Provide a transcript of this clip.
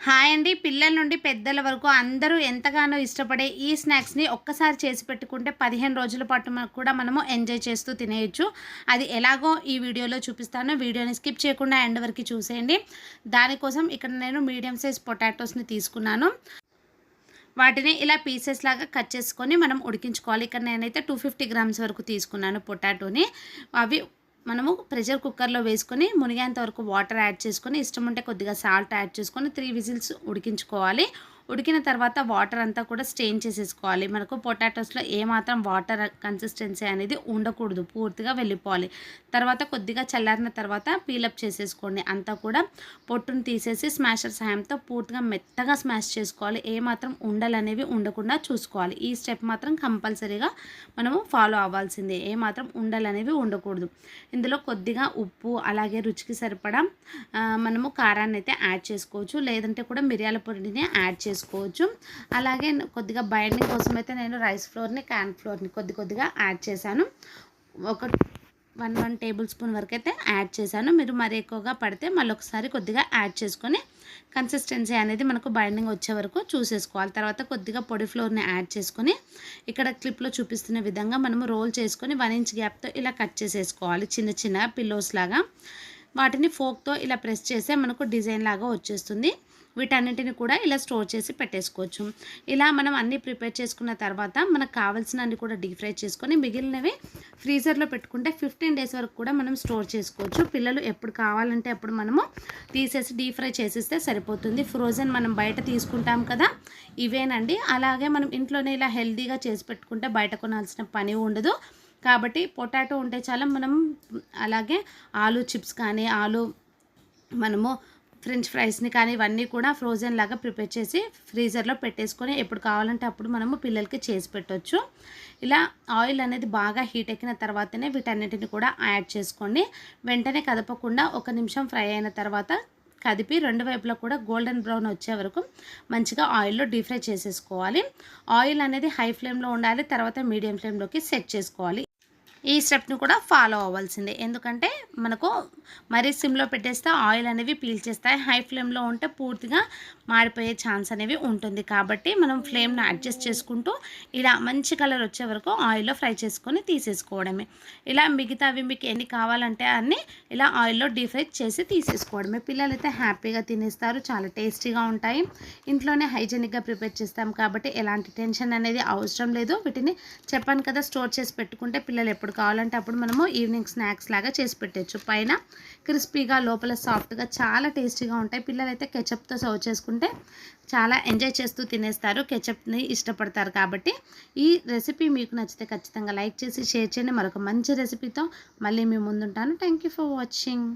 Hi అండి. పిల్లల నుండి పెద్దల వరకు అందరూ ఎంతగానో ఇష్టపడే ఈ స్నాక్స్‌ని ఒక్కసారి చేసి పెట్టుకుంటే 15 రోజుల పాటు కూడా మనము ఎంజాయ్ చేస్తూ తినేయొచ్చు. అది ఎలాగో ఈ వీడియోలో చూపిస్తాను. వీడియోని స్కిప్ చేయకుండా ఎండ్ వరకు చూసేయండి. దానికోసం ఇక్కడ నేను మీడియం సైజ్ పొటాటోస్‌ని తీసుకున్నాను. వాటిని ఇలా పీసెస్ లాగా కట్ చేసుకొని మనం ఉడికించుకోవాలి. ఇక్కడ నేనైతే 250 గ్రామ్స్ వరకు తీసుకున్నాను పొటాటోని. అవి మనము ప్రెషర్ కుక్కర్లో వేసుకొని మునిగేంత వరకు వాటర్ యాడ్ చేసుకొని, ఇష్టం ఉంటే కొద్దిగా సాల్ట్ యాడ్ చేసుకొని 3 విజిల్స్ ఉడికించుకోవాలి. ఉడికిన తర్వాత వాటర్ అంతా కూడా స్ట్రెయిన్ చేసేసుకోవాలి. మనకు పొటాటోస్లో ఏమాత్రం వాటర్ కన్సిస్టెన్సీ అనేది ఉండకూడదు, పూర్తిగా వెళ్ళిపోవాలి. తర్వాత కొద్దిగా చల్లారిన తర్వాత పీలప్ చేసేసుకోండి. అంతా కూడా పొట్టును తీసేసి స్మాషర్ సహాయంతో పూర్తిగా మెత్తగా స్మాష్ చేసుకోవాలి. ఏమాత్రం ఉండలు అనేవి ఉండకుండా చూసుకోవాలి. ఈ స్టెప్ మాత్రం కంపల్సరీగా మనము ఫాలో అవ్వాల్సిందే. ఏమాత్రం ఉండలు అనేవి ఉండకూడదు. ఇందులో కొద్దిగా ఉప్పు, అలాగే రుచికి సరిపడా మనము కారాన్ని అయితే యాడ్ చేసుకోవచ్చు, లేదంటే కూడా మిరియాల పొడిని యాడ్ చేసుకోవచ్చు. అలాగే కొద్దిగా బైండింగ్ కోసం అయితే నేను రైస్ ఫ్లోర్ని, క్యాన్ ఫ్లోర్ని కొద్దిగా యాడ్ చేశాను. ఒక 1 టేబుల్ స్పూన్ వరకు అయితే యాడ్ చేశాను. మీరు మరి ఎక్కువగా పడితే మళ్ళీ ఒకసారి కొద్దిగా యాడ్ చేసుకొని కన్సిస్టెన్సీ అనేది మనకు బైండింగ్ వచ్చే వరకు చూసేసుకోవాలి. తర్వాత కొద్దిగా పొడి ఫ్లోర్ని యాడ్ చేసుకొని ఇక్కడ క్లిప్లో చూపిస్తున్న విధంగా మనము రోల్ చేసుకొని 1 ఇంచ్ గ్యాప్తో ఇలా కట్ చేసేసుకోవాలి. చిన్న చిన్న పిల్లోస్ లాగా వాటిని ఫోక్తో ఇలా ప్రెస్ చేస్తే మనకు డిజైన్ లాగా వచ్చేస్తుంది. వీటన్నిటిని కూడా ఇలా స్టోర్ చేసి పెట్టేసుకోవచ్చు. ఇలా మనం అన్నీ ప్రిపేర్ చేసుకున్న తర్వాత మనకు కావాల్సినన్ని కూడా డీప్ ఫ్రై చేసుకొని మిగిలినవి ఫ్రీజర్లో పెట్టుకుంటే 15 డేస్ వరకు కూడా మనం స్టోర్ చేసుకోవచ్చు. పిల్లలు ఎప్పుడు కావాలంటే అప్పుడు మనము తీసేసి డీప్ ఫ్రై చేసిస్తే సరిపోతుంది. ఫ్రోజన్ మనం బయట తీసుకుంటాం కదా, ఇవేనండి. అలాగే మనం ఇంట్లోనే ఇలా హెల్తీగా చేసి పెట్టుకుంటే బయట కొనాల్సిన పని ఉండదు. కాబట్టి పొటాటో ఉంటే చాలా మనం అలాగే ఆలూ చిప్స్ కానీ, మనము ఫ్రెంచ్ ఫ్రైస్ని కానీ ఇవన్నీ కూడా ఫ్రోజన్ లాగా ప్రిపేర్ చేసి ఫ్రీజర్లో పెట్టేసుకొని ఎప్పుడు కావాలంటే అప్పుడు మనము పిల్లలకి చేసి పెట్టవచ్చు. ఇలా ఆయిల్ అనేది బాగా హీట్ ఎక్కిన తర్వాతనే వీటన్నిటిని కూడా యాడ్ చేసుకోండి. వెంటనే కదపకుండా 1 నిమిషం ఫ్రై అయిన తర్వాత కదిపి 2 వైపులా కూడా గోల్డెన్ బ్రౌన్ వచ్చే వరకు మంచిగా ఆయిల్లో డీప్ ఫ్రై చేసేసుకోవాలి. ఆయిల్ అనేది హై ఫ్లేమ్లో ఉండాలి, తర్వాత మీడియం ఫ్లేమ్లోకి సెట్ చేసుకోవాలి. ఈ స్టెప్ని కూడా ఫాలో అవ్వాల్సిందే. ఎందుకంటే మనకు మరీ సిమ్లో పెట్టేస్తే ఆయిల్ అనేవి పీల్చేస్తాయి. హై ఫ్లేమ్లో ఉంటే పూర్తిగా మాడిపోయే ఛాన్స్ అనేవి ఉంటుంది. కాబట్టి మనం ఫ్లేమ్ను అడ్జస్ట్ చేసుకుంటూ ఇలా మంచి కలర్ వచ్చే వరకు ఆయిల్లో ఫ్రై చేసుకొని తీసేసుకోవడమే. ఇలా మిగతావి మీకు ఎన్ని కావాలంటే అన్నీ ఇలా ఆయిల్లో డీప్ ఫ్రై చేసి తీసేసుకోవడమే. పిల్లలు అయితే హ్యాపీగా తినేస్తారు. చాలా టేస్టీగా ఉంటాయి. ఇంట్లోనే హైజెనిక్గా ప్రిపేర్ చేస్తాం కాబట్టి ఎలాంటి టెన్షన్ అనేది అవసరం లేదు. వీటిని చెప్పాను కదా, స్టోర్ చేసి పెట్టుకుంటే పిల్లలు ఎప్పుడు కావాలంటే అప్పుడు మనము ఈవినింగ్ స్నాక్స్ లాగా చేసి పెట్టచ్చు. పైన క్రిస్పీగా, లోపల సాఫ్ట్గా చాలా టేస్టీగా ఉంటాయి. పిల్లలు అయితే కెచప్తో సర్వ్ చేసుకుంటే చాలా ఎంజాయ్ చేస్తూ తినేస్తారు. కెచప్ని ఇష్టపడతారు. కాబట్టి ఈ రెసిపీ మీకు నచ్చితే ఖచ్చితంగా లైక్ చేసి షేర్ చేయండి. మరొక మంచి రెసిపీతో మళ్ళీ మీ ముందుంటాను. Thank you for watching.